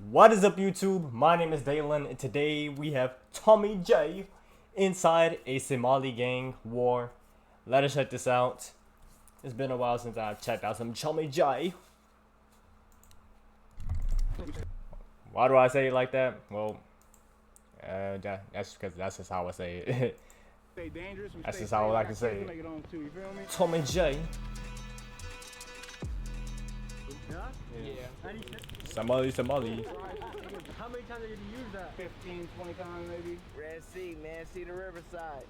What is up, YouTube? My name is Dalen, and today we have Tommy J inside a Somali gang war. Let us check this out. It's been a while since I've checked out some Tommy J. Why do I say it like that? Well, that's because that's just how I say it. That's just how I like to say it. Tommy J. Yeah. Somali. How many times did you use that? 15, 20 times maybe. Red Sea, man, Cedar Riverside.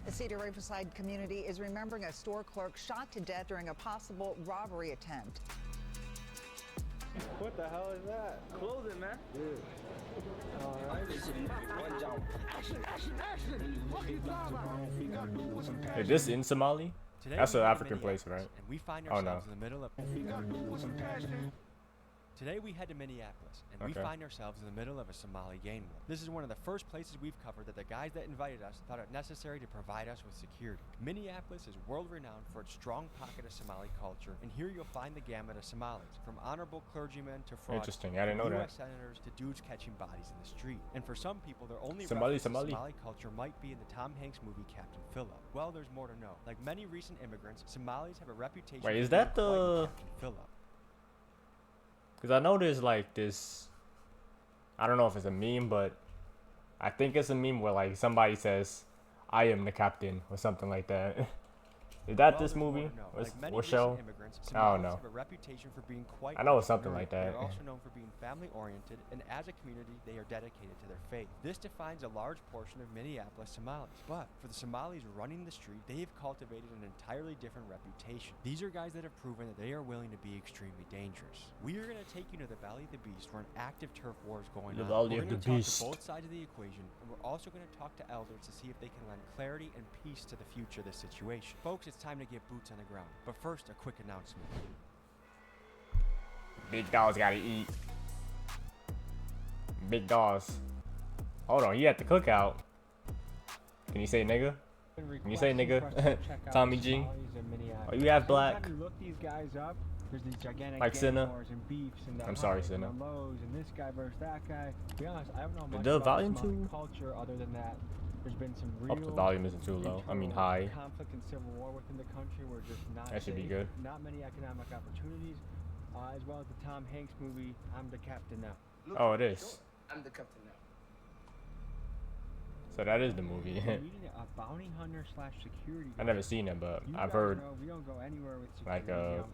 The Cedar Riverside community is remembering a store clerk shot to death during a possible robbery attempt. What the hell is that? Clothing, man. Alright. One jump. Is this in Somali? Today That's we an head to African place, right? And we find Oh, no. ourselves in the middle of Today we head to Minneapolis, and we Okay. find ourselves in the middle of a Somali gang war. This is one of the first places we've covered that the guys that invited us thought it necessary to provide us with security. Minneapolis is world-renowned for its strong pocket of Somali culture, and here you'll find the gamut of Somalis, from honorable clergymen to fraudsters, Interesting, I didn't know from that. U.S. senators to dudes catching bodies in the street. And for some people, their only Somali. reference to Somali culture might be in the Tom Hanks movie Captain Phillip. Well, there's more to know. Like many recent immigrants, Somalis have a reputation Wait, for is that being quite the- Captain Phillip. Because I know there's like this, I don't know if it's a meme, but I think it's a meme where like somebody says, "I am the captain" or something like that. Is that Well, this there's more movie to know. or, Like many or recent show? immigrants, I don't Somalis know. have a reputation for being quite I know it's something entrepreneurial. like that. They're also known for being family-oriented, and as a community, they are dedicated to their faith. This defines a large portion of Minneapolis Somalis. But for the Somalis running the street, they have cultivated an entirely different reputation. These are guys that have proven that they are willing to be extremely dangerous. We are going to take you to the Valley of the Beast, where an active turf war is going The on. Valley We're of gonna the talk Beast. to both sides of the equation, and we're also going to talk to elders to see if they can lend clarity and peace to the future of this situation. Folks, it's time to get boots on the ground. But first, a quick announcement. Big dogs gotta eat. Big dogs. Hold on, you at the cookout. Can you say nigga? Can you say nigga? Tommy G? Oh, you have black. Anytime you look these guys up, there's these gigantic Like gang Sinner. wars and beefs and the I'm sorry, highs and Sinner. the lows and this guy versus that guy. To be honest, I don't know much The about volume Somali too? culture other than that. There's been some real Hope the volume isn't too low. I mean internal high. conflict and civil war within the country. We're just not That should be safe, good. Not many economic opportunities, as well as the Tom Hanks movie, I'm the Captain Now. Oh, it is. I'm the captain now. So that is the movie. We're needing a bounty hunter slash security I guard. never seen it, but You I've guys heard. know we don't go anywhere with like, security. You know,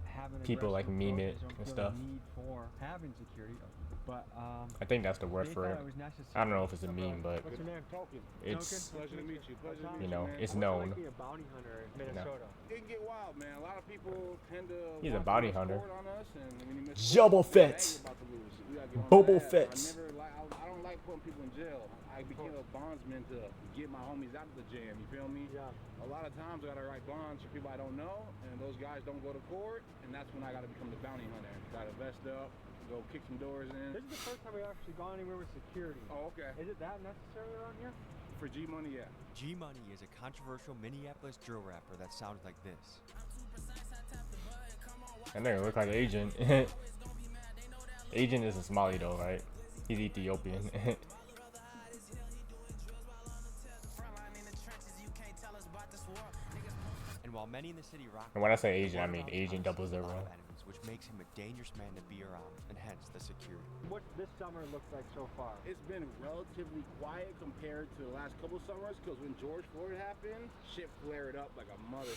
having people, like, aggressive meme it approaches, don't and feel stuff. the need for having security, but I think that's the word they for thought it. was necessary. I don't know if it's a meme, but What's your name? Token. it's, Pleasure to meet you. Pleasure to meet you you, know, man. it's What's it known. like being a bounty hunter in Minnesota? It can get wild, man. A lot of people tend to. He's a want to bounty miss hunter. court on us, and when you miss Jabba court, you're Fett. about to lose. We gotta get on Boba that. Fett. I don't like putting people in jail. I became a bondsman to get my homies out of the jam. You feel me? Yeah. A lot of times I gotta write bonds for people I don't know, and those guys don't go to court, and that's when I gotta become the bounty hunter. Gotta vest up, go kick some doors in. This is the first time we've actually gone anywhere with security. Oh, okay. Is it that necessary around here? For G Money, yeah. G Money is a controversial Minneapolis drill rapper that sounds like this. That nigga look like an agent. Agent is a Somali though, right? He's Ethiopian. And while many in the city rock, And when I say Asian, I mean Agent 000. enemies, which makes him a dangerous man to be around, and hence the security. What this summer looks like so far? It's been relatively quiet compared to the last couple summers, because when George Floyd happened, shit flared up like a mother.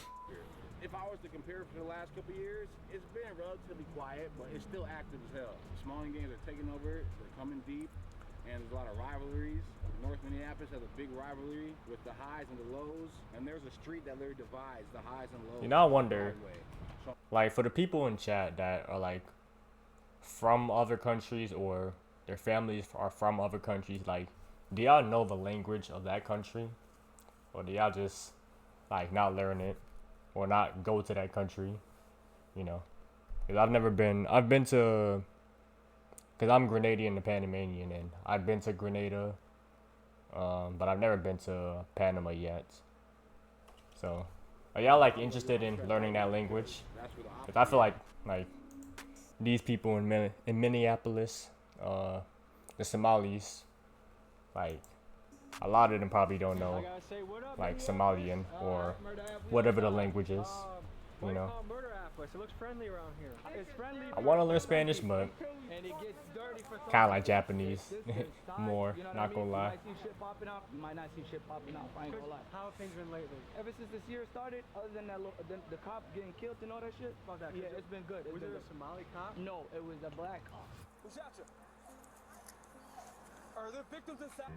If I was to compare it to the last couple years, it's been relatively quiet, but it's still active as hell. Smalling games are taking over, they're coming deep, and there's a lot of rivalries. North Minneapolis has a big rivalry with the highs and the lows, and there's a street that literally divides the highs and lows. You know, I wonder, Broadway. So like, for the people in chat that are like from other countries or their families are from other countries, like, do y'all know the language of that country, or do y'all just like not learn it or not go to that country? You know, because I've never been. I've been to, because I'm Grenadian and Panamanian, and I've been to Grenada, but I've never been to Panama yet. So, are y'all like interested in learning that language? that's where the Cause I feel like these people in Minneapolis the Somalis, like a lot of them probably don't I know gotta say, what up, like Minneapolis? Somalian or MrDayologist. whatever the language is. Why You do know, call it Murderopolis? It looks friendly around here. It's friendly. I want to learn Spanish, but And it gets dirty for some kind of like people. Japanese more. You know what Not I gonna mean? lie. You might see shit popping off. You might not see shit popping off. I ain't gonna lie. How have things been lately? Ever since this year started, other than that, the cop getting killed and all that shit. About that, Yeah, it's been good. Was there a Somali cop? No, it was a black cop. Are there victims inside?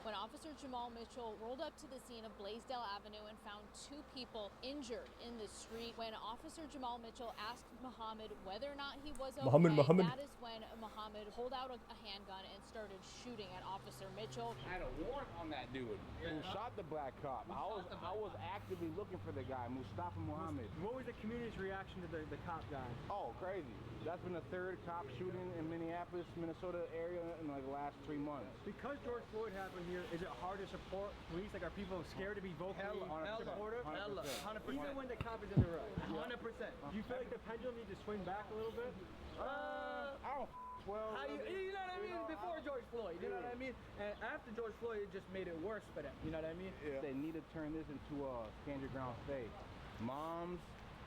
When Officer Jamal Mitchell rolled up to the scene of Blaisdell Avenue and found 2 people injured in the street, when Officer Jamal Mitchell asked Muhammad whether or not he was okay, Muhammad. that is when Muhammad pulled out a handgun and started shooting at Officer Mitchell. I had a warrant on that dude who shot the black cop. I was actively looking for the guy, Mustafa Muhammad. What was the community's reaction to the cop guy? Oh, crazy. That's been the 3rd cop shooting in Minneapolis, Minnesota area in like the last 3 months. Because George Floyd happened here, is it hard to support police? Like, are people scared to be vocally supportive? 100%. Even when the cop is in the right. 100%. Do you feel like the pendulum needs to swing back a little bit? I don't well. You know what I mean? Before George Floyd, you know what I mean? And after George Floyd, it just made it worse for them. You know what I mean? Yeah. They need to turn this into a stand your ground state. Moms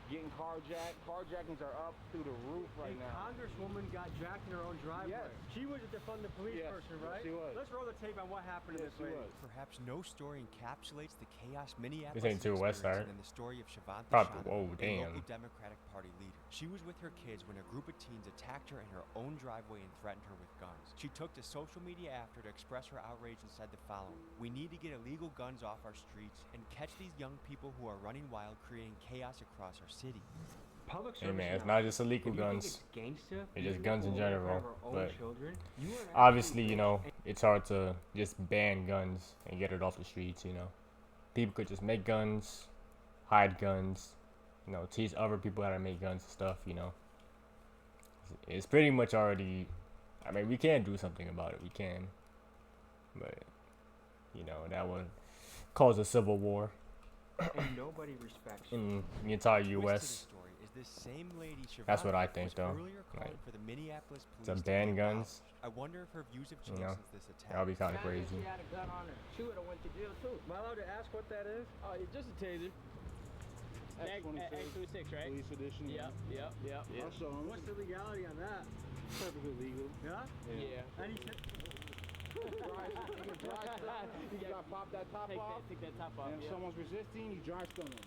getting carjacked. Carjackings are up through the roof right A now. congresswoman got jacked in her own driveway. Yes. She was a defund the police Yes, person, right? she was. Let's roll the tape on what happened to Yes, this she lady. was. Perhaps no story encapsulates the chaos Minneapolis This ain't too West Side. than the story of Shavante Probably- Shana, whoa, a damn. local Democratic Party leader. She was with her kids when a group of teens attacked her in her own driveway and threatened her with guns. She took to social media after to express her outrage and said the following: "We need to get illegal guns off our streets and catch these young people who are running wild, creating chaos across our city." Public Hey service man, it's now. not just illegal If you think guns. it's gangsta, It's you just guns in go over general, our own but children, you are Obviously, actually you know, it's hard to just ban guns and get it off the streets, you know. People could just make guns, hide guns, you know, teach other people how to make guns and stuff, you know. It's pretty much already, I mean, we can do something about it, we can. But, you know, that would cause a civil war and nobody respects you. in the entire Twist to the U.S. story is this same lady, That's what I Shavante, think, was though. earlier calling Like, for the Minneapolis police to to ban be guns, abolished. I wonder if her views have you changed know, since this attack. that would be kind of crazy. She had a gun on her. She would have went to jail too. Am I allowed to ask what that is? Oh, it's just a taser. X26, right? Police edition. Yep. I'll show 'em. What's the legality on that? Perfectly legal. Yeah? Yeah. Any tip? You gotta pop that top off. Take that top off. And if someone's resisting, you dry stun them.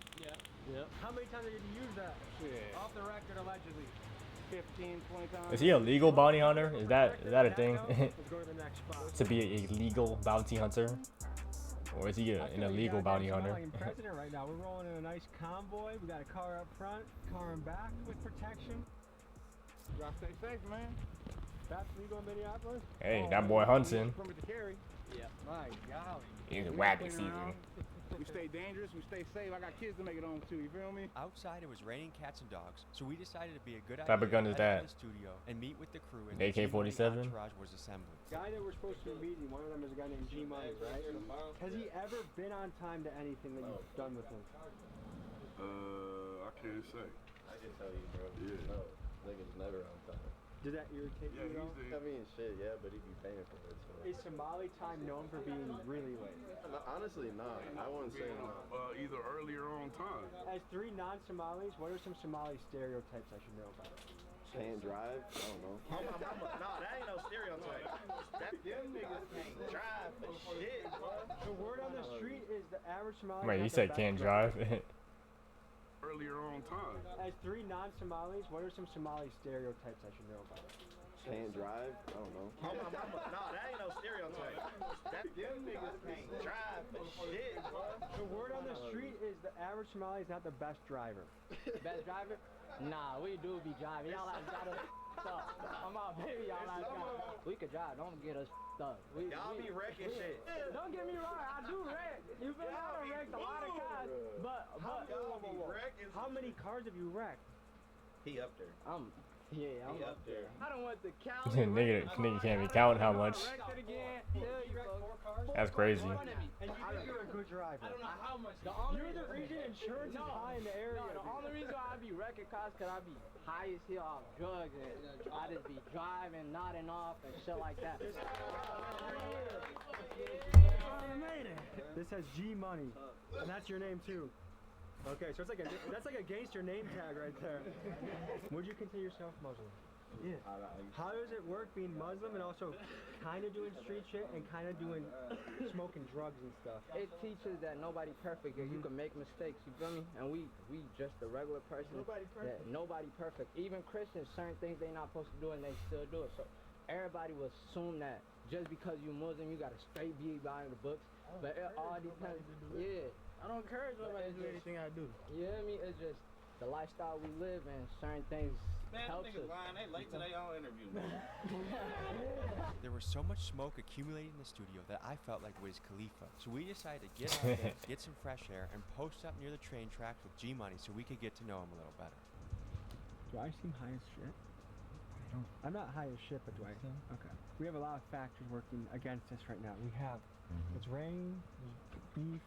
Yeah. How many times did you use that? Shit. Off the record, allegedly. 15, 20 times. Is he a legal bounty hunter? Is that a thing? Let's go to the next spot. To be a legal bounty hunter? Or is he I an feel like illegal you bounty got that hunter? Somalian president right now. We're rolling in a nice convoy. We got a car up front, car in back with protection. You gotta stay safe, man. That's legal in Minneapolis? Hey, Oh, that boy Hunson. Permit to carry. My golly. He's We wacky clean around. season. We stay dangerous. We stay safe. I got kids to make it home too. You feel me? Outside, it was raining cats and dogs, so we decided it'd be a good idea Type of gun to is head to that? the studio and meet with the crew as AK-47? the entourage was assembling. Guy that we're supposed to be meeting, one of them is a guy named G Money, right? Has he ever been on time to anything that you've done with him? I can't say. I can tell you, bro. Yeah. No, nigga's never on time. Did that irritate Yeah, you at all? he's I mean, shit, yeah, but he be paying for it, so. Is Somali time known for being really late? Honestly, nah. I wouldn't say no. Either early or on time. As 3 non-Somalis, what are some Somali stereotypes I should know about? Can't drive? I don't know. Nah, that ain't no stereotype. Them niggas can't drive for shit, bro. The word on the street is the average Somali. Wait, you has the said best can't driver. drive? Earlier on time. As 3 non-Somalis, what are some Somali stereotypes I should know about? Can't drive? I don't know. Nah, that ain't no stereotype. Them niggas can't drive for shit, bro. The word on the street is the average Somali is not the best driver. Best driver? Nah, we do be driving. Y'all like got us stuck. I'm out, baby. Y'all like got. We could drive. Don't get us stuck. Y'all be wrecking shit. Don't get me wrong, I do wreck. You've been out and wrecked a lot of cars. But Y'all be wrecking how many cars have you wrecked? He up there. I'm Yeah, I'm He up up there. I don't want the Cali. Nigga can't be counting how much. That's crazy. And you think you're a good driver. I don't know how much. You're the reason insurance is high in the area. No, the only reason why I be wrecking cars cause I be high as hell off drugs and I just be driving, nodding off and shit like that. This has G Money, and that's your name too. Okay, so it's like that's like a gangster name tag right there. Would you consider yourself Muslim? Yeah. How does it work being Muslim and also kind of doing street shit and kind of doing smoking drugs and stuff? It teaches that nobody perfect and you can make mistakes, you feel me? And we just a regular person. Nobody perfect. Nobody perfect. Even Christians, certain things they not supposed to do and they still do it. So everybody will assume that just because you Muslim, you got to straight be by the books. But it all depends. Yeah. I don't encourage nobody to do anything I do. You know what I mean? It's just the lifestyle we live and certain things Man, helps niggas us. lying. They late to their own interview, man. There was so much smoke accumulating in the studio that I felt like Wiz Khalifa. So we decided to get out there, get some fresh air, and post up near the train tracks with G Money so we could get to know him a little better. Do I seem high as shit? I'm not high as shit, but do I? Okay. We have a lot of factors working against us right now. We have it's rain, there's beef.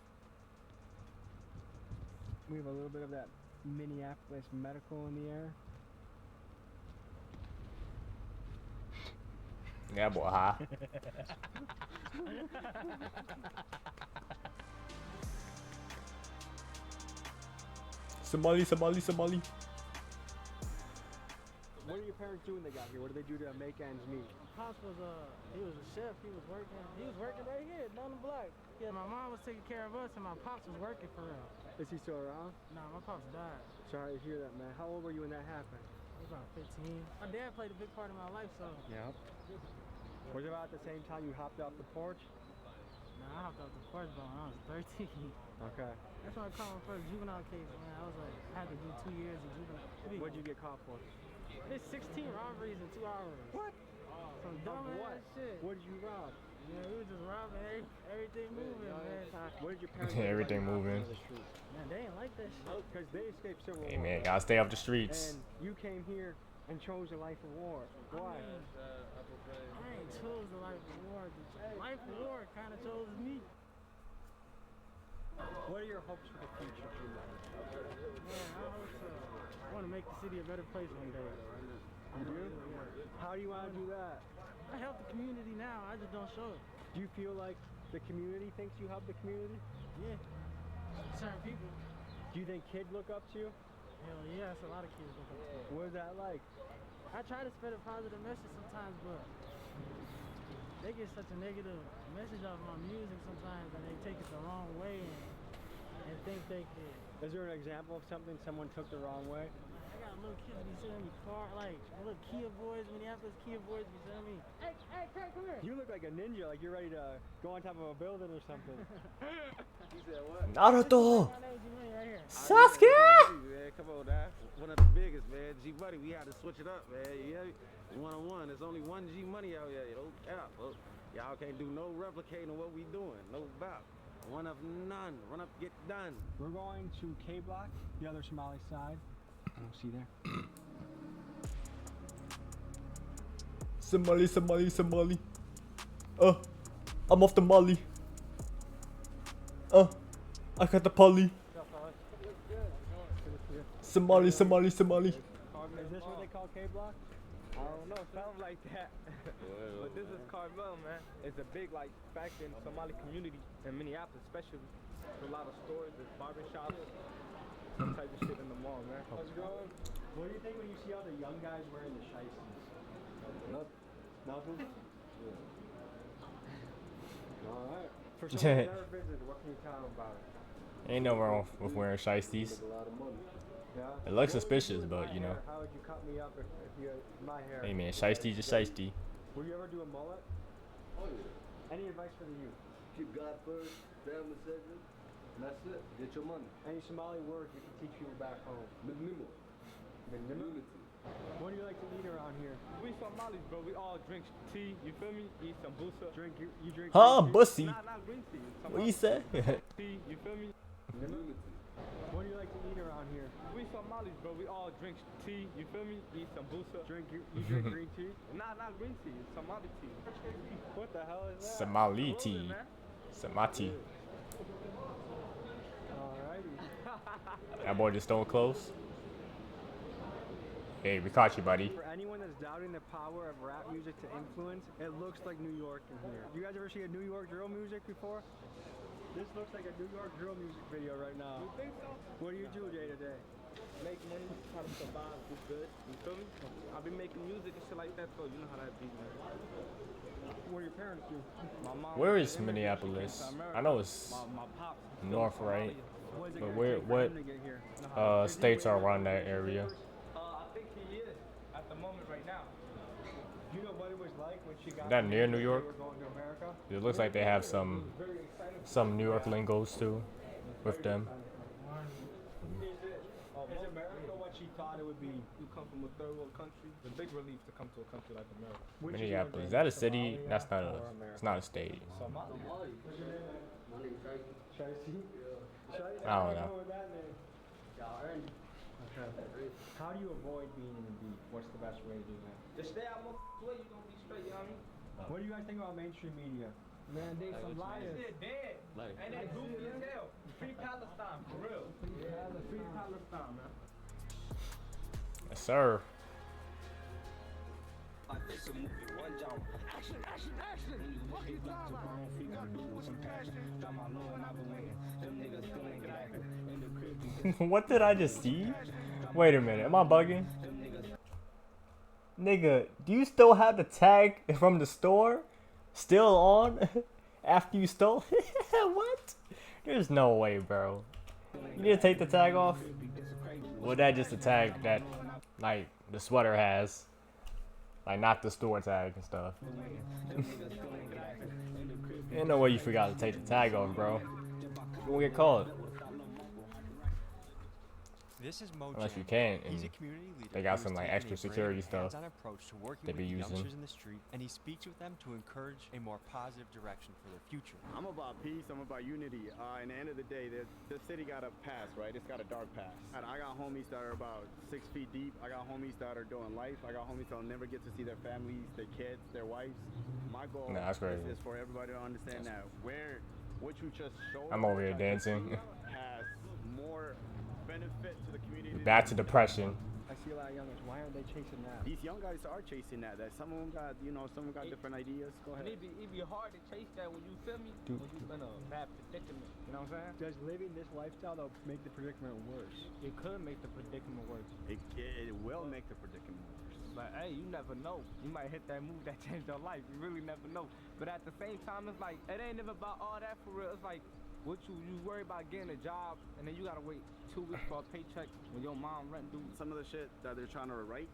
We have a little bit of that Minneapolis medical in the air. Yeah, boy, huh? Somali. What do your parents do when they got here? What do they do to make ends meet? Pops was he was a chef. He was working right here down the block. Yeah, my mom was taking care of us, and my pops was working for real. Is he still around? Nah, my pops died. Sorry to hear that, man. How old were you when that happened? I was about 15. My dad played a big part in my life, so. Yep. Was it about the same time you hopped off the porch? Nah, I hopped off the porch when I was 13. Okay. That's when I caught my first juvenile case, man. I was like, I had to do 2 years of juvenile. What'd you get caught for? It's 16 robberies in 2 hours. What? Some dumb what? ass shit. What did you rob? Yeah, we was just robbing everything moving, man. What did your parents Everything like moving. Man, they ain't like that shit. Because they escaped civil war. Hey man, gotta stay off the streets. And you came here and chose a life of war. Why? I ain't chose the life of war. The life of war kind of chose me. What are your hopes for the future, Juma? Man, I want to make the city a better place one day. You do? How do you want to do that? I help the community now. I just don't show it. Do you feel like the community thinks you help the community? Yeah. Certain people. Do you think kids look up to you? Hell yeah, that's a lot of kids look up to me. What is that like? I try to spread a positive message sometimes, but they get such a negative message off my music sometimes, and they take it the wrong way and think they can. Is there an example of something someone took the wrong way? I got little kids be sending me like little Kia boys, Minneapolis Kia boys be sending me, hey, Craig, come here. You look like a ninja, like you're ready to go on top of a building or something. He said what? Naruto! Right here. Sasuke! Man, come on now. One of the biggest, man. G Money, we had to switch it up, man. Yeah, one-on-one. There's only one G Money out here. No cap. Y'all can't do no replicating of what we doing. No doubt. One of none. Run up, get done. We're going to K Block, the other Somali side. We'll see there. Somali. I'm off the Molly. I got the poly. Somali. Is this what they call K Block? I don't know, something like that. But this is Carmel, man. It's a big factor in the Somali community in Minneapolis, especially. There's a lot of stores, there's barbershops, some type of shit in the mall, man. How's it going? What do you think when you see all the young guys wearing the shiesties? Nothing? Alright. For someone who's never visited, what can you tell them about it? Ain't no wrong with wearing shiesties. Yeah? It looks suspicious, but you know. How would you cut me up if you had my hair? Hey man, shiesty just shiesty. Will you ever do a mullet? Any advice for the youth? Keep God first, family second, and that's it. Get your money. Any Somali words you can teach people back home? Minimum. Unity. What do you like to eat around here? We Somalis, bro. We all drink tea, you feel me? Eat some busa. You drink Huh, green tea? bussy. Not green tea. What you say? Tea, you feel me? Unity. What do you like to eat around here? We Somalis, bro. We all drink tea. You feel me? Eat sambusa. You drink green tea? Nah, not green tea. Somali tea. What the hell is that? Somali tea. Samati. Alrighty. That boy just stole close. Hey, we caught you, buddy. For anyone that's doubting the power of rap music to influence, it looks like New York in here. You guys ever see a New York drill music before? This looks like a New York drill music video right now. You think so? What do you do day to day? Make money, try to survive, do good. You feel me? I've been making music and shit like that, so you know how that be, man. What do your parents do? My mom. Where is Minneapolis? I know it's my pops. north, right? But What states are around that area? I think he is at the moment right now. Do you know what it was like when she got That near New they York? were going to America? It looks like they have some New York lingos too with them. Is America what she thought it would be? You come from a third world country. It's a big relief to come to a country like America. Minneapolis. Is that a city? That's not a. It's not a state. Somali. What's your name? My name's Tracy. I don't know. Okay. How do you avoid being in the beef? What's the best way to do that? Just stay out my way. You gonna be straight, you know what I mean? What do you guys think about mainstream media? Man, they some liars. Shit dead. Ain't that goofy as hell? Free Palestine, for real. Yeah, the free Palestine, man. Yes, sir. What did I just see? Wait a minute, am I bugging? Nigga, do you still have the tag from the store still on after you stole it? What? There's no way, bro. You need to take the tag off? Well, that just the tag that, like, the sweater has. Like, not the store tag and stuff. Ain't no way you forgot to take the tag off, bro. You're gonna get caught. This is Mo Unless you Jan. can't, He's and a community leader they got who some, is like, taking extra a brave, security stuff hands-on approach to working they with be the using. youngsters in the street, and he speaks with them to encourage a more positive direction for their future. I'm about peace, I'm about unity. In the end of the day, the city got a pass, right? It's got a dark past. And I got homies that are about 6 feet deep. I got homies that are doing life. I got homies that'll never get to see their families, their kids, their wives. My goal is for everybody to understand that what you just showed I'm over here dancing. has more benefit to the community. Back to depression. I see a lot of young guys. Why aren't they chasing that? These young guys are chasing that. Some of them got, some of them got different ideas. Go ahead. It be hard to chase that when you feel me. Dude. When you in a bad predicament. You know what I'm saying? Does living this lifestyle though make the predicament worse? It could make the predicament worse. It will make the predicament worse. But hey, you never know. You might hit that move that changed your life. You really never know. But at the same time, it's like it ain't never about all that for real. It's like what you worry about getting a job and then you gotta wait 2 weeks for a paycheck when your mom rent due. Some of the shit that they're trying to write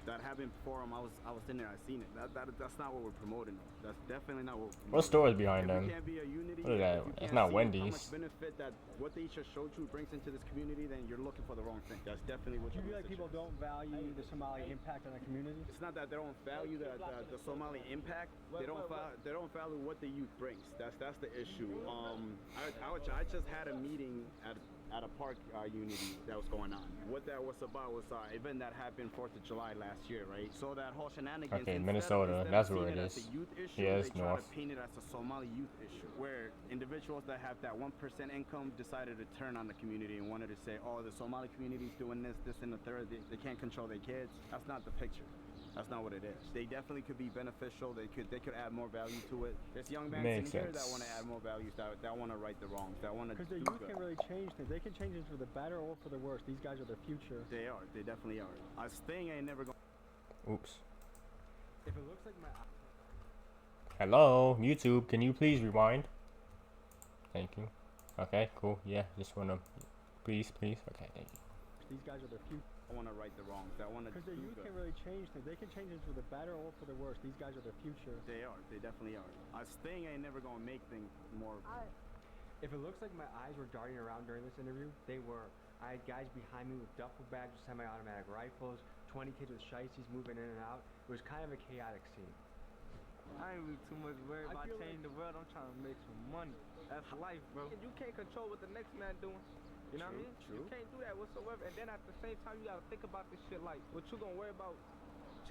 that happened before them, I was in there, I seen it. That's not what we're promoting though. That's definitely not what we're promoting. What store is behind them? Can't be a unity, What is that? It's not Wendy's. How much benefit that what they just showed you brings into this community, then you're looking for the wrong thing. That's definitely what Do you you're feel like people don't value the Somali impact on the community? It's not that they don't value the Somali impact. They don't value what the youth brings. That's the issue. I just had a meeting at a park unity that was going on. What that was about was an event that happened 4th of July last year, right? So that whole shenanigans. Okay, Minnesota. That's where it is. Yeah, it's north. They paint it as a Somali youth issue, where individuals that have that 1% income decided to turn on the community and wanted to say, oh, the Somali community's doing this, and the third. They can't control their kids. That's not the picture. That's not what it is. They definitely could be beneficial. They could add more value to it. There's young men sitting here that want to add more values, that want to right the wrongs, that want to. Because the youth can really change things. They can change things for the better or for the worse. These guys are the future. They are. They definitely are. This thing ain't never going. Oops. If it looks like my. Hello, YouTube. Can you please rewind? Thank you. Okay, cool. Yeah, just wanna. Please. Okay, thank you. These guys are the future. I want to right the wrongs. That want to. Because the youth can really change things. They can change things for the better or for the worse. These guys are the future. They are. They definitely are. This thing ain't never gonna make things more. If it looks like my eyes were darting around during this interview, they were. I had guys behind me with duffel bags with semi-automatic rifles, 20 kids with shiesties moving in and out. It was kind of a chaotic scene. I ain't really too much worried about changing the world. I'm trying to make some money. That's life, bro. You can't control what the next man doing. You know what I mean? True. You can't do that whatsoever. And then at the same time, you gotta think about this shit like, what you gonna worry about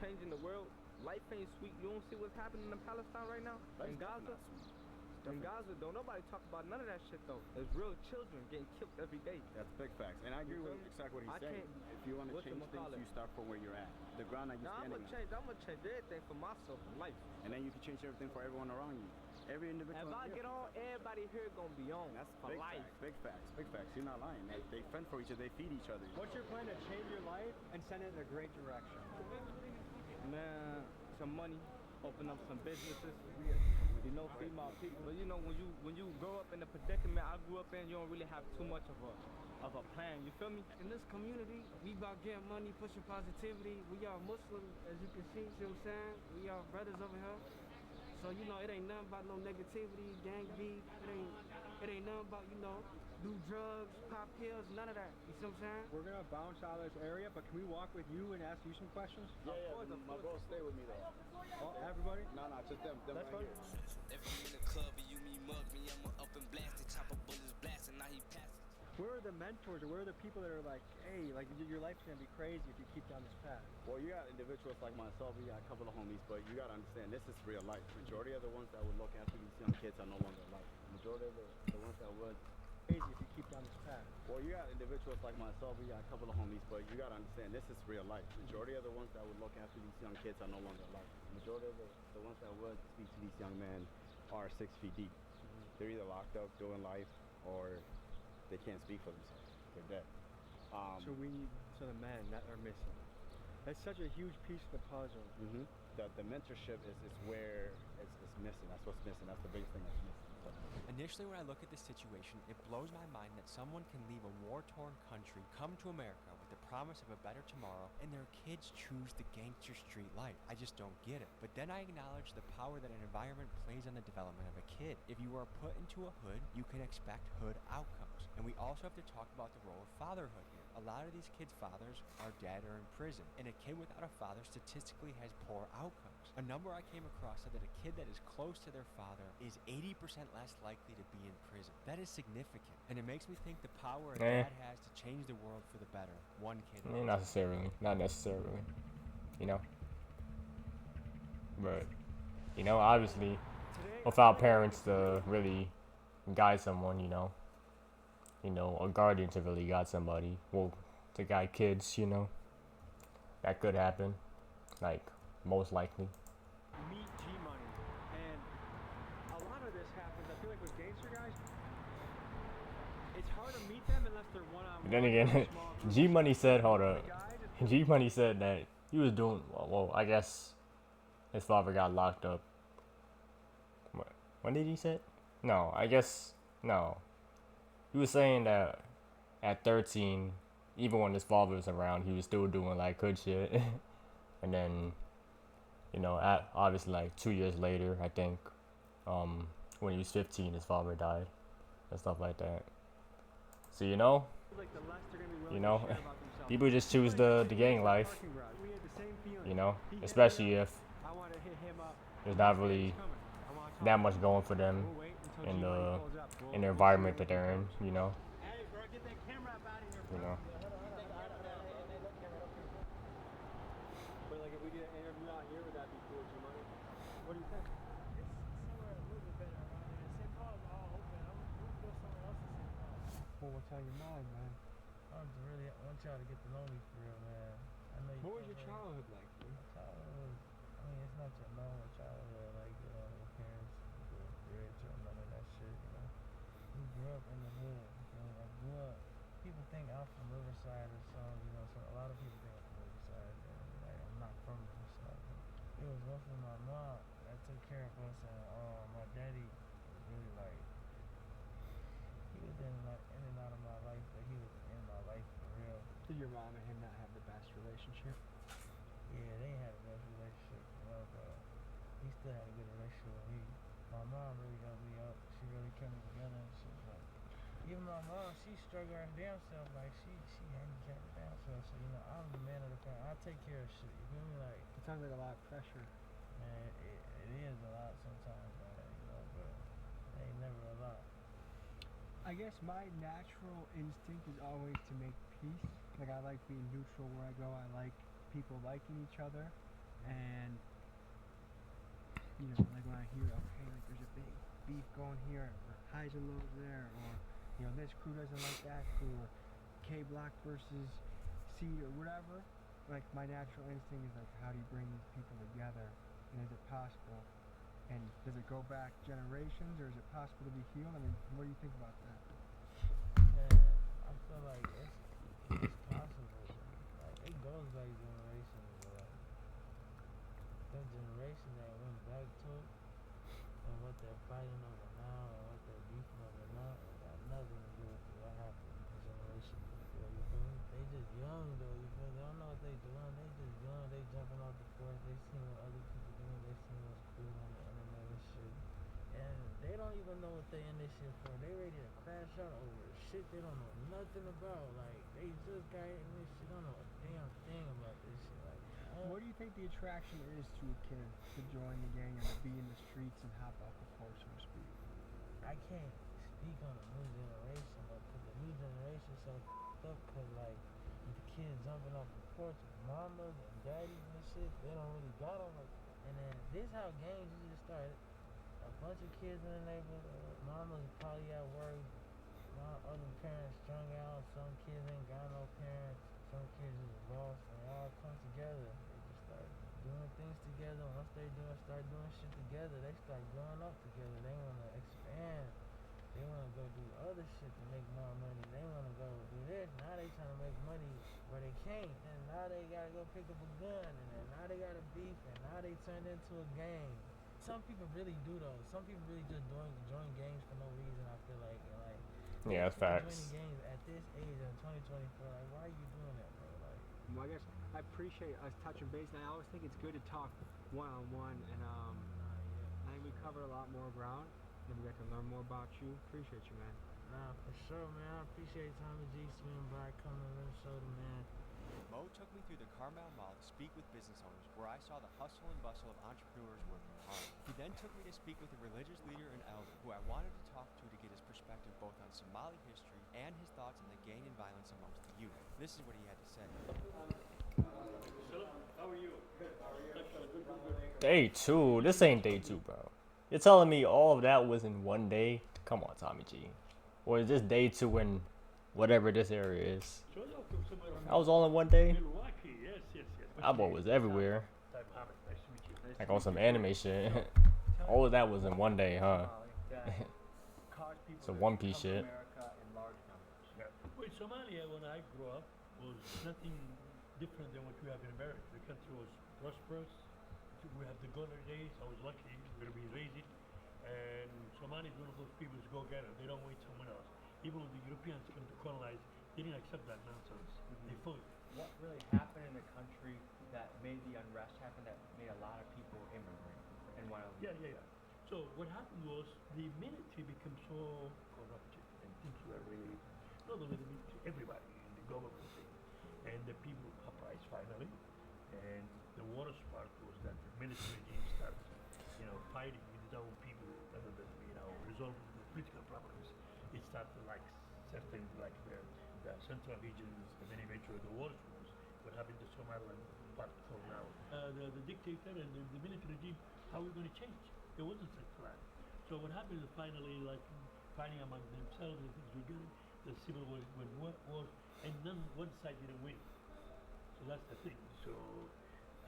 changing the world? Life ain't sweet. You don't see what's happening in Palestine right now? In Gaza? In Gaza, don't nobody talk about none of that shit though. There's real children getting killed every day. That's big facts. And I agree with exactly what he's saying. If you want to change things, you start from where you're at. The ground that you're standing on. I'm gonna change everything for myself in life. And then you can change everything for everyone around you. Every individual. If I get on, everybody here gonna be on. That's for big life. Facts, big facts, big facts. You're not lying. They fend for each other. They feed each other. What's your plan to change your life and send it in a great direction? Man, some money, open up some businesses. You know, feed my people. But you know, when you grow up in the predicament I grew up in, you don't really have too much of a plan. You feel me? In this community, we about getting money, pushing positivity. We are Muslim, as you can see. See what I'm saying? We are brothers over here. So you know, it ain't nothing about no negativity, gang beef. It ain't nothing about, you know, do drugs, pop pills, none of that. You see what I'm saying? We're gonna bounce out of this area, but can we walk with you and ask you some questions? Yeah, my bros stay with me though. Oh, everybody? No, just them. That's right fine. here. If I'm in the club and you me mug me, I'ma up and blast it, chopper bullets blasting, now he passes. Where are the mentors, or where are the people that are like, hey, like your life's gonna be crazy if you keep down this path? Well, you got individuals like myself, we got a couple of homies, but you gotta understand, this is real life. Majority of the ones that would look after these young kids are no longer alive. Majority of the ones that would crazy if you keep down this path. Well, you got individuals like myself, we got a couple of homies, but you gotta understand, this is real life. Majority of the ones that would look after these young kids are no longer alive. Majority of the ones that would speak to these young men are 6 feet deep. They're either locked up doing life, or they can't speak for themselves. They're dead. So the men that are missing. That's such a huge piece of the puzzle. The mentorship is where it's missing. That's what's missing. That's the biggest thing that's missing. Initially, when I look at this situation, it blows my mind that someone can leave a war-torn country, come to America with the promise of a better tomorrow, and their kids choose the gangster street life. I just don't get it. But then I acknowledge the power that an environment plays on the development of a kid. If you are put into a hood, you can expect hood outcomes. And we also have to talk about the role of fatherhood here. A lot of these kids' fathers are dead or in prison, and a kid without a father statistically has poor outcomes. A number I came across said that a kid that is close to their father is 80% less likely to be in prison. That is significant, and it makes me think the power a dad has to change the world for the better. One kid. Not necessarily. You know. But obviously, without parents to really guide someone, a guardian to really guide somebody, to guide kids, that could happen, like, most likely. Meet G-Money, and a lot of this happens, I feel like with gangster guys, it's hard to meet them unless they're one-on-one. But then again, G-Money said, G-Money said that he was doing, I guess his father got locked up. When did he say it? No. He was saying that at 13, even when his father was around, he was still doing like good shit. And then, obviously like 2 years later, I think, when he was 15, his father died and stuff like that. So, people just choose the gang life, especially if there's not really that much going for them in the environment that they're in, But like if we did an interview out here, would that be cool, G-Money? What do you think? Somewhere a little bit better around here. St. Paul's all open. We can go somewhere else in St. Paul. Well, what's on your mind, man? I want y'all to get to know me for real, man. I know you. What was your childhood like, dude? Childhood, it's not your normal childhood, like, your parents were rich or none of that shit, We grew up in the hood, I grew up, people think I'm from Riverside or something, so a lot of people think I'm from Riverside, and like, I'm not from Riverside. It was mostly my mom that took care of us, and my daddy was really like, he was in and out of my life, but he was in my life for real. Did your mom and him not have the best relationship? Yeah, they had a best relationship, but he still had a good relationship with me. My mom really helped me out. She really kept me together and shit. Like, even my mom, she struggled her damn self. Like, she handicapped her damn self. So, I'm the man of the family. I take care of shit. You feel me? Like, it sounds like a lot of pressure. Man, it is a lot sometimes, man. But it ain't never a lot. I guess my natural instinct is always to make peace. Like I like being neutral where I go. I like people liking each other, and you know, like when I hear, okay, like there's a big beef going here, or highs and lows there, or you know, this crew doesn't like that crew, or K Block versus C or whatever. Like my natural instinct is like, how do you bring these people together, and is it possible? And does it go back generations, or is it possible to be healed? I mean, what do you think about that? Man, I feel like it's possible. Like it goes back generations, but like the generation that went back to it and what they're fighting over now and what they're beefing over now ain't got nothing to do with what happened in the generation before, you feel me? They just young though, you feel me? They don't know what they doing, they just young, they jumping off the porch, they seen what other people doing, they seen what's cool on the internet and shit. And they don't even know what they in this shit for. They ready to crash out over shit they don't know nothing about. Like they just got in this shit, don't know a damn thing about this shit. Like what do you think the attraction is to a kid to join the gang and to be in the streets and hop off the porch, so to speak? I can't speak on the new generation, but cause the new generation so f***ed up, cause like the kids jumping off the porch with mamas and daddies and shit, they don't really got them. Like, and then this how gangs usually started. A bunch of kids in the neighborhood, mamas probably at work, other parents strung out, some kids ain't got no parents, some kids just lost, and they all come together. They just start doing things together. Once they start doing shit together, they start growing up together. They wanna expand. They wanna go do other shit to make more money. They wanna go do this. Now they trying to make money where they can't. And now they gotta go pick up a gun. And then now they gotta beef. And now they turned into a gang. Some people really do though. Some people really just join gangs for no reason. I feel like, and like, yeah, facts. Joining gangs at this age in 2024, like, why are you doing that, bro? Like, well, I guess I appreciate us touching base, and I always think it's good to talk one-on-one. And I think we covered a lot more ground, and we got to learn more about you. Appreciate you, man. Nah, for sure, man. I appreciate Tommy G swinging by, coming to Minnesota, man. Mo took me through the Carmel Mall to speak with business owners, where I saw the hustle and bustle of entrepreneurs working hard. He then took me to speak with a religious leader and elder, who I wanted to talk to get his perspective both on Somali history and his thoughts on the gang and violence amongst the youth. This is what he had to say. How are you? Day 2. This ain't day 2, bro. You're telling me all of that was in one day? Come on, Tommy G. Or is this day 2 in whatever this area is? That was all in one day? That boy was everywhere. Like on some anime shit. All of that was in one day, huh? It's a One Piece shit. Well, Somalia, when I grew up, was nothing different than what we have in America. The country was prosperous. We have the golden days. I was lucky to be raised. And Somalia is one of those people who go get it. They don't wait someone else. Even when the Europeans came to colonize, they didn't accept that nonsense. They fought. What really happened in the country that made the unrest happen, that made a lot of people immigrate and want to leave? Yeah. So what happened was the military became so corrupted and things were really, not only the military, everybody in the government thing. And the people uprised finally. And the worst part was that the military regime started, fighting with its own people rather than, resolving the political problems. It started like certain, like the central regions, and then eventually the worst was what happened to Somaliland part for now. The dictator and the military regime, how are we going to change? There wasn't such plan. So what happened is finally, like, fighting among themselves and things were good. The civil war went worse, and one side didn't win. So that's the thing. So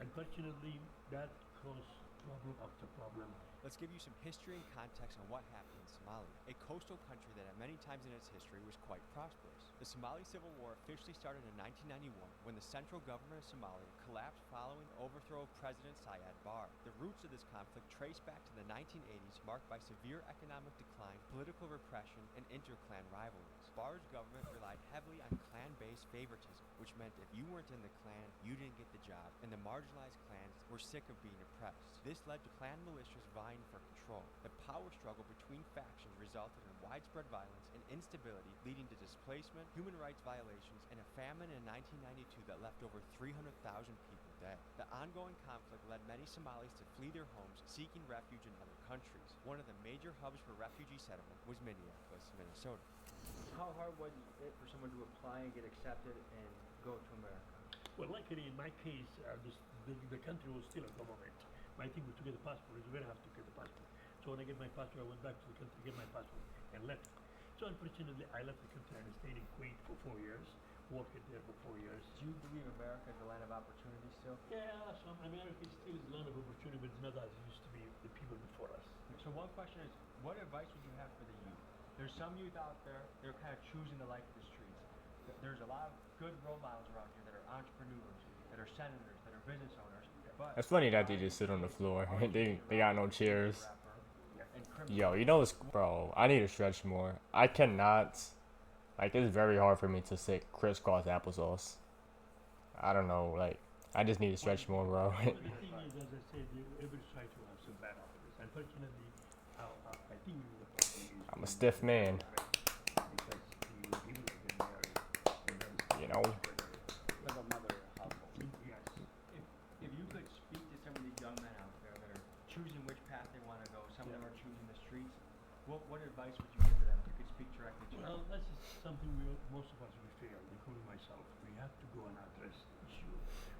unfortunately, that caused problem after problem. Let's give you some history and context on what happened in Somalia, a coastal country that at many times in its history was quite prosperous. The Somali Civil War officially started in 1991 when the central government of Somalia collapsed following the overthrow of President Siad Barre. The roots of this conflict trace back to the 1980s, marked by severe economic decline, political repression, and inter-clan rivalries. Barre's government relied heavily on clan-based favoritism, which meant if you weren't in the clan, you didn't get the job, and the marginalized clans were sick of being oppressed. This led to clan militias vying for control. The power struggle between factions resulted in widespread violence and instability, leading to displacement, human rights violations, and a famine in 1992 that left over 300,000 people dead. The ongoing conflict led many Somalis to flee their homes, seeking refuge in other countries. One of the major hubs for refugee settlement was Minneapolis, Minnesota. How hard was it for someone to apply and get accepted and go to America? Well, luckily in my case, the country was still a government. My thing was to get a passport. It's very hard to get a passport. So when I get my passport, I went back to the country to get my passport and left. So unfortunately, I left the country and I stayed in Kuwait for 4 years, worked there for 4 years. Do you believe America is a land of opportunity still? Yeah, so America still is a land of opportunity, but it's not as it used to be the people before us. So one question is, what advice would you have for the youth? There's some youth out there, they're kind of choosing the life of the streets. There's a lot of good role models around here that are entrepreneurs, that are senators, that are business owners. But It's funny that they just sit on the floor. They got no chairs. Yo, you know what's, bro, I need to stretch more. I cannot, like, it's very hard for me to sit crisscross applesauce. I don't know, like, I just need to stretch more, bro. The thing is, as I said, everybody try to have some bad habits. Unfortunately, I think the problem is I'm a stiff man. because the people that get married, You know? Like a mother household. yes. if you could speak to some of these young men out there that are choosing which path they want to go, some of them are choosing the streets, what advice would you give to them if you could speak directly to them? Well, that's just something most of us we fail, including myself. We have to go and address the issue.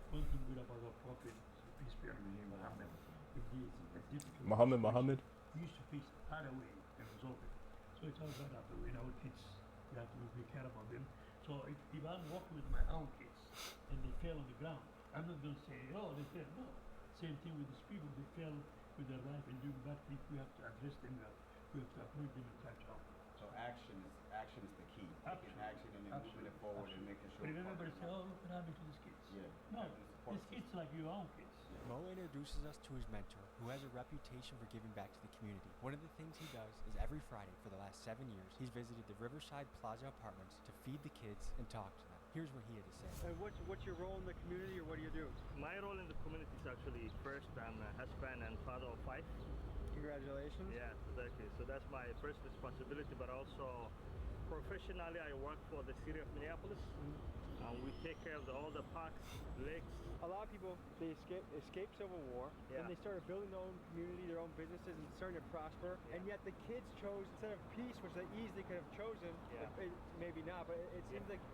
One thing good about our prophet, peace be upon him, Muhammad, if there's a difficult Muhammad. we used to face it right away and resolve it. So it's all right after in our kids. We have to take care about them. So if I'm walking with my own kids and they fell on the ground, I'm not going to say, oh, they fell. No. Same thing with these people. They fell with their life and doing bad things. We have to address them. We have to approach them and try to help them. So action is the key. Taking action and then moving it forward and making sure. But if everybody say, oh, look what happened to these kids. Yeah. No, having a support these kids like your own kids. Mo introduces us to his mentor, who has a reputation for giving back to the community. One of the things he does is every Friday for the last 7 years, he's visited the Riverside Plaza apartments to feed the kids and talk to them. Here's what he had to say. And what's your role in the community, or what do you do? My role in the community is actually, first, I'm a husband and father of 5. Congratulations. Yeah, exactly. So that's my first responsibility, but also professionally, I work for the city of Minneapolis. We take care of all the parks, lakes. A lot of people, they escape civil war, Yeah. and they started building their own community, their own businesses, and starting to prosper. And yet the kids chose, instead of peace, which they easily could have chosen, maybe not, but it seems like,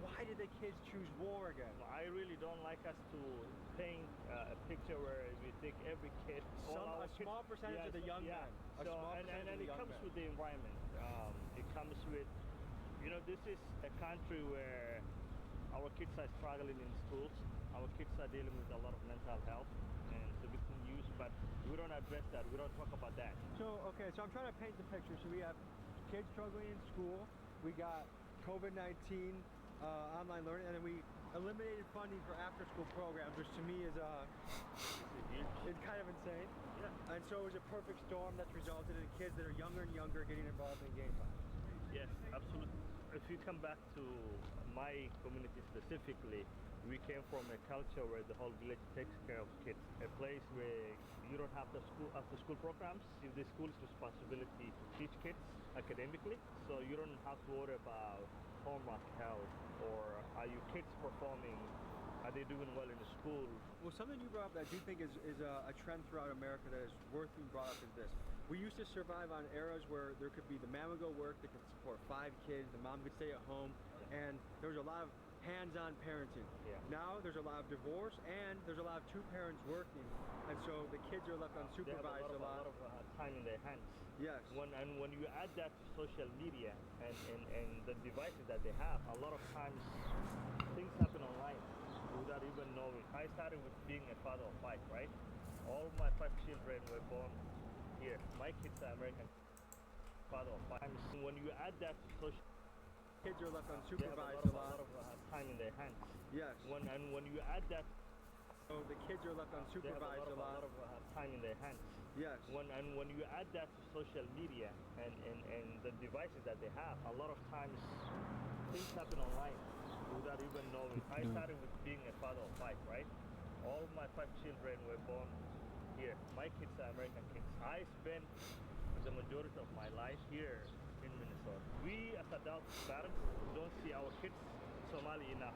why did the kids choose war again? I really don't like us to paint a picture where we take every kid, A small percentage of the young men. A So, small and percentage of it the young comes men. with the environment. It comes with, this is a country where our kids are struggling in schools. Our kids are dealing with a lot of mental health and substance use, but we don't address that. We don't talk about that. So I'm trying to paint the picture. So we have kids struggling in school. We got COVID-19, online learning, and then we eliminated funding for after-school programs, which to me is it's kind of insane. Yeah. And so it was a perfect storm that's resulted in kids that are younger and younger getting involved in game violence. Yes, absolutely. If you come back to my community specifically, we came from a culture where the whole village takes care of kids. A place where you don't have the after school programs. If the school's responsibility to teach kids academically, so you don't have to worry about homework health or are your kids performing, are they doing well in the school. Well, something you brought up that I do think is a trend throughout America that is worth being brought up is this. We used to survive on eras where there could be the man would go work, that could support 5 kids, the mom could stay at home, and there was a lot of hands-on parenting. Yeah. Now there's a lot of divorce and there's a lot of 2 parents working, and so the kids are left unsupervised They have a lot of time in their hands. Yes. When you add that to social media and the devices that they have, a lot of times things happen online without even knowing. I started with being a father of 5, right? All my 5 children were born here. My kids are American. Father of 5. When you add that to social, kids are left they have unsupervised a lot of time in their hands. Yes. When you add that, so the kids are left they have unsupervised a lot of time in their hands. Yes. When you add that to social media and the devices that they have, a lot of times things happen online without even knowing. I started with being a father of 5, right? All my 5 children were born here. My kids are American kids. I spent the majority of my life here in Minnesota. We as adult parents don't see our kids Somali enough.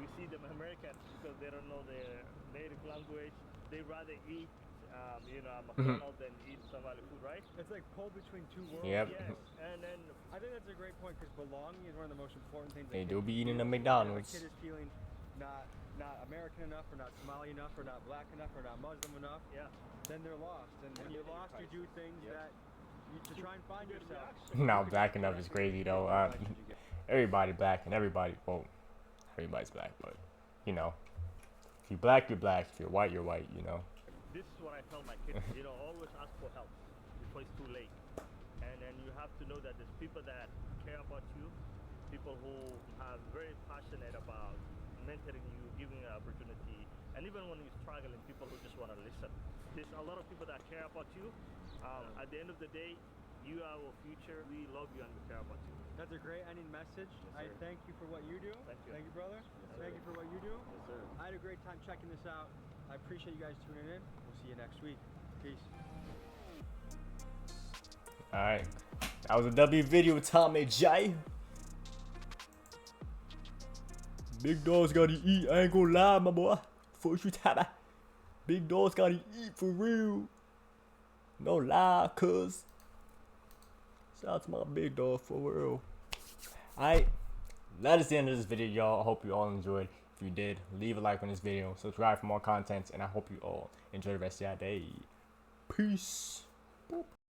We see them American because they don't know their native language. They rather eat McDonald's and eat Somali food, right? It's like pulled between two worlds. Yep. Yes, and then I think that's a great point because belonging is one of the most important things. They that do kids be eating feel. the McDonald's. If a kid is feeling not American enough, or not Somali enough, or not black enough, or not Muslim enough, then they're lost. And when you're lost, you do things that to try and find yourself. Now black enough is crazy though. Everybody black and everybody, well, everybody's black, but you know, if you're black, you're black. If you're white, you're white. You know. this is what I tell my kids, always ask for help before it's too late. And then you have to know that there's people that care about you, people who are very passionate about mentoring you, giving you an opportunity, and even when you're struggling, people who just want to listen. There's a lot of people that care about you. At the end of the day, you are our future. We love you and we care about you. That's a great ending message. I thank you for what you do. Thank you. Thank you, brother. Thank you for what you do. Yes, sir. I had a great time checking this out. I appreciate you guys tuning in. We'll see you next week. Peace. Alright. That was a W video with Tommy J. Big dogs gotta eat. I ain't gonna lie, my boy. First you tap. Big dogs gotta eat for real. No lie, cuz. Shout out to my big dog for real. Alright. That is the end of this video, y'all. I hope you all enjoyed. If you did, leave a like on this video. Subscribe for more content. And I hope you all enjoy the rest of your day. Peace. Boop.